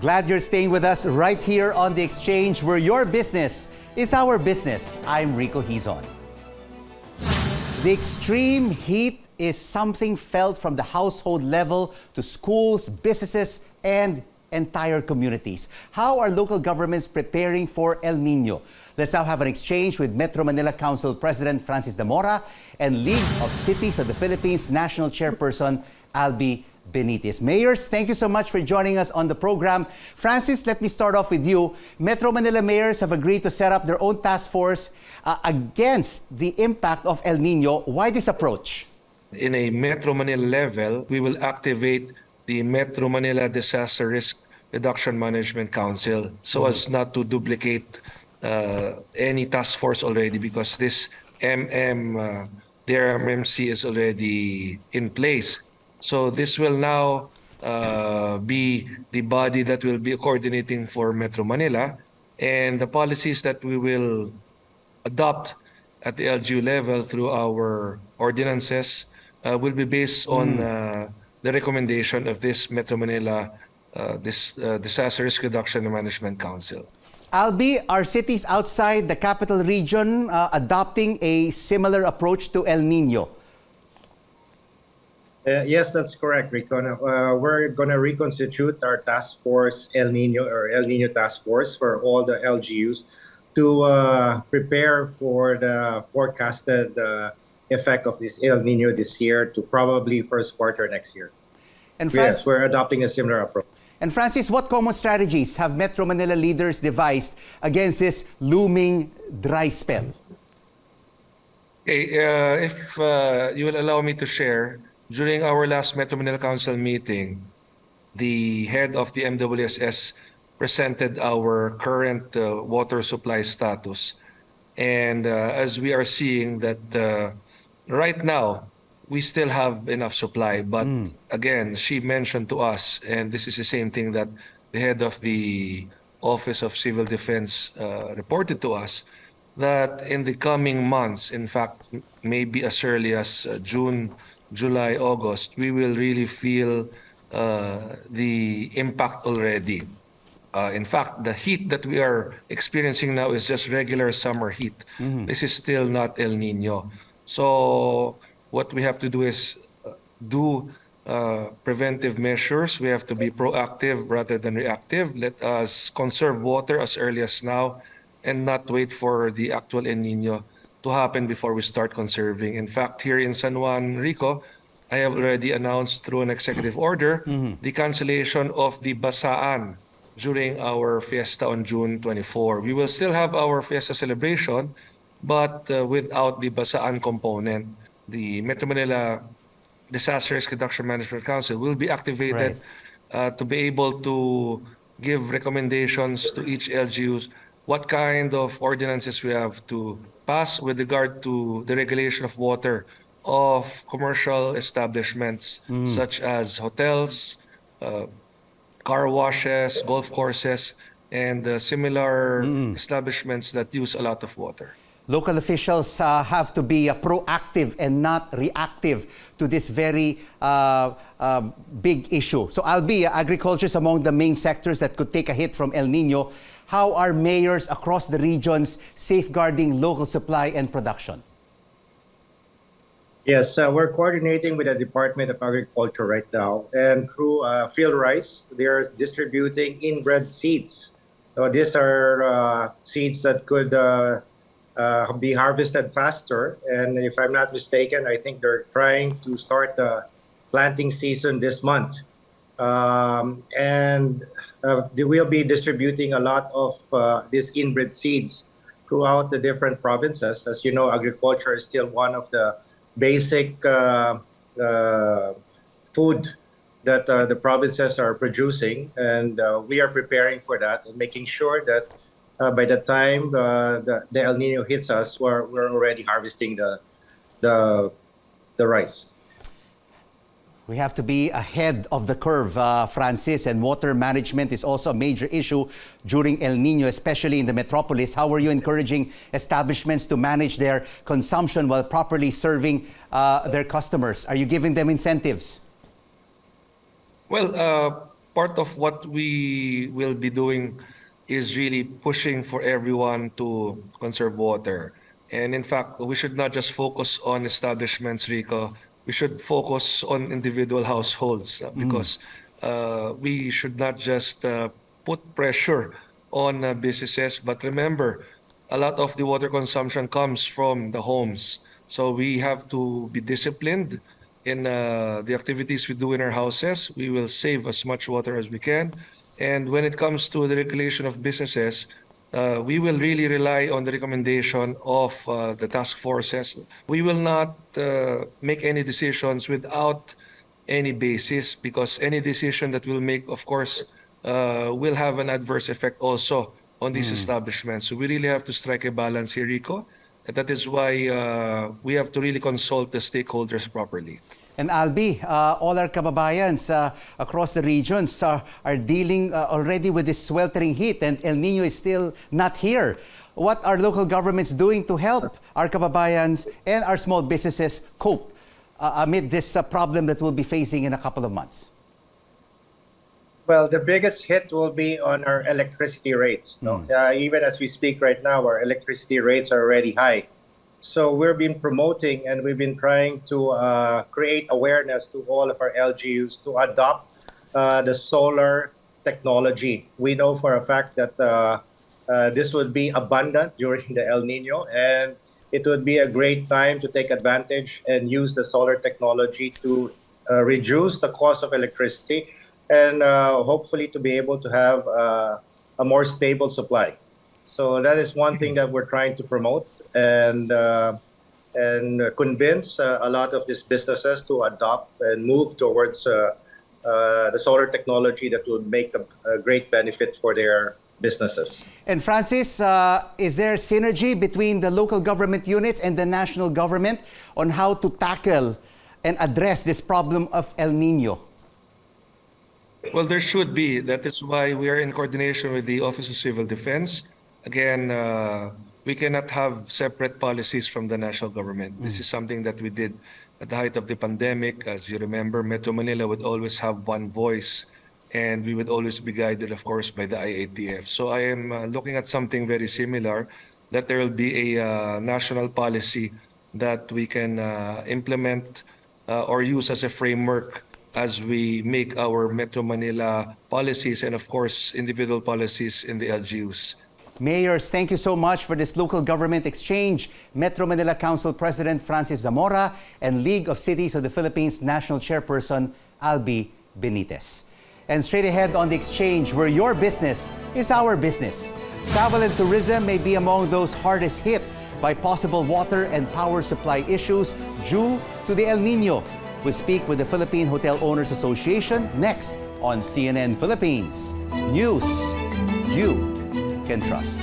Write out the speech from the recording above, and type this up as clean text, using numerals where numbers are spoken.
Glad you're staying with us right here on The Exchange, where your business is our business. I'm Rico Hizon. The extreme heat is something felt from the household level to schools, businesses, and entire communities. How are local governments preparing for El Nino? Let's now have an exchange with Metro Manila Council President Francis Zamora and League of Cities of the Philippines National Chairperson Albee Benitez. Mayors, thank you so much for joining us on the program. Francis, let me start off with you. Metro Manila mayors have agreed to set up their own task force against the impact of El Nino. Why this approach? In a Metro Manila level, we will activate the Metro Manila Disaster Risk Reduction Management Council so as not to duplicate any task force already, because this their MMC is already in place. So this will now be the body that will be coordinating for Metro Manila, and the policies that we will adopt at the LGU level through our ordinances will be based on the recommendation of this Metro Manila Disaster Risk Reduction and Management Council. Albee, are cities outside the capital region adopting a similar approach to El Nino? Yes, that's correct, Rico. We're going to reconstitute our task force, El Nino task force for all the LGUs to prepare for the forecasted effect of this El Nino this year to probably first quarter next year. And yes, we're adopting a similar approach. And Francis, what common strategies have Metro Manila leaders devised against this looming dry spell? Okay, if you will allow me to share, during our last Metro Manila Council meeting, the head of the MWSS presented our current water supply status. And as we are seeing that right now, we still have enough supply. But again, she mentioned to us, and this is the same thing that the head of the Office of Civil Defense reported to us, that in the coming months, in fact, maybe as early as June, July, August, we will really feel the impact already. In fact, the heat that we are experiencing now is just regular summer heat. This is still not El Nino. So what we have to do is do preventive measures. We have to be proactive rather than reactive. Let us conserve water as early as now and not wait for the actual El Nino to happen before we start conserving. In fact, here in San Juan, Rico, I have already announced through an executive order the cancellation of the Basaan during our fiesta on June 24. We will still have our fiesta celebration, but without the Basaan component. The Metro Manila Disaster Risk Reduction Management Council will be activated to be able to give recommendations to each LGUs what kind of ordinances we have to pass with regard to the regulation of water of commercial establishments such as hotels, car washes, golf courses, and similar establishments that use a lot of water. Local officials have to be proactive and not reactive to this very big issue. So Albee, agriculture is among the main sectors that could take a hit from El Nino. How are mayors across the regions safeguarding local supply and production? Yes, we're coordinating with the Department of Agriculture right now. And through Field Rice, they're distributing inbred seeds. So these are seeds that could be harvested faster. And if I'm not mistaken, I think they're trying to start the planting season this month. They will be distributing a lot of these inbred seeds throughout the different provinces. As you know, agriculture is still one of the basic food that the provinces are producing. And we are preparing for that and making sure that by the time the El Nino hits us, we're already harvesting the rice. We have to be ahead of the curve, Francis, and water management is also a major issue during El Nino, especially in the metropolis. How are you encouraging establishments to manage their consumption while properly serving their customers? Are you giving them incentives? Well, part of what we will be doing is really pushing for everyone to conserve water. And in fact, we should not just focus on establishments, Rico. We should focus on individual households because we should not just put pressure on businesses. But remember, a lot of the water consumption comes from the homes. So we have to be disciplined in the activities we do in our houses. We will save as much water as we can. And when it comes to the regulation of businesses, we will really rely on the recommendation of the task forces. We will not make any decisions without any basis, because any decision that we'll make, of course, will have an adverse effect also on these establishments. So we really have to strike a balance here, Rico. And that is why we have to really consult the stakeholders properly. And Albee, all our kababayans across the regions are dealing already with this sweltering heat, and El Nino is still not here. What are local governments doing to help our kababayans and our small businesses cope amid this problem that we'll be facing in a couple of months? Well, the biggest hit will be on our electricity rates. No? Even as we speak right now, our electricity rates are already high. So we've been promoting and we've been trying to create awareness to all of our LGUs to adopt the solar technology. We know for a fact that this would be abundant during the El Nino, and it would be a great time to take advantage and use the solar technology to reduce the cost of electricity and hopefully to be able to have a more stable supply. So that is one thing that we're trying to promote and convince a lot of these businesses to adopt and move towards the solar technology that would make a great benefit for their businesses. And Francis, is there synergy between the local government units and the national government on how to tackle and address this problem of El Nino? Well, there should be. That is why we are in coordination with the Office of Civil Defense. Again, we cannot have separate policies from the national government. This is something that we did at the height of the pandemic. As you remember, Metro Manila would always have one voice, and we would always be guided, of course, by the IATF. So I am looking at something very similar, that there will be a national policy that we can implement or use as a framework as we make our Metro Manila policies and, of course, individual policies in the LGUs. Mayors, thank you so much for this local government exchange. Metro Manila Council President Francis Zamora and League of Cities of the Philippines National Chairperson Albee Benitez. And straight ahead on the exchange, where your business is our business. Travel and tourism may be among those hardest hit by possible water and power supply issues due to the El Nino. We'll speak with the Philippine Hotel Owners Association next on CNN Philippines. News you can trust.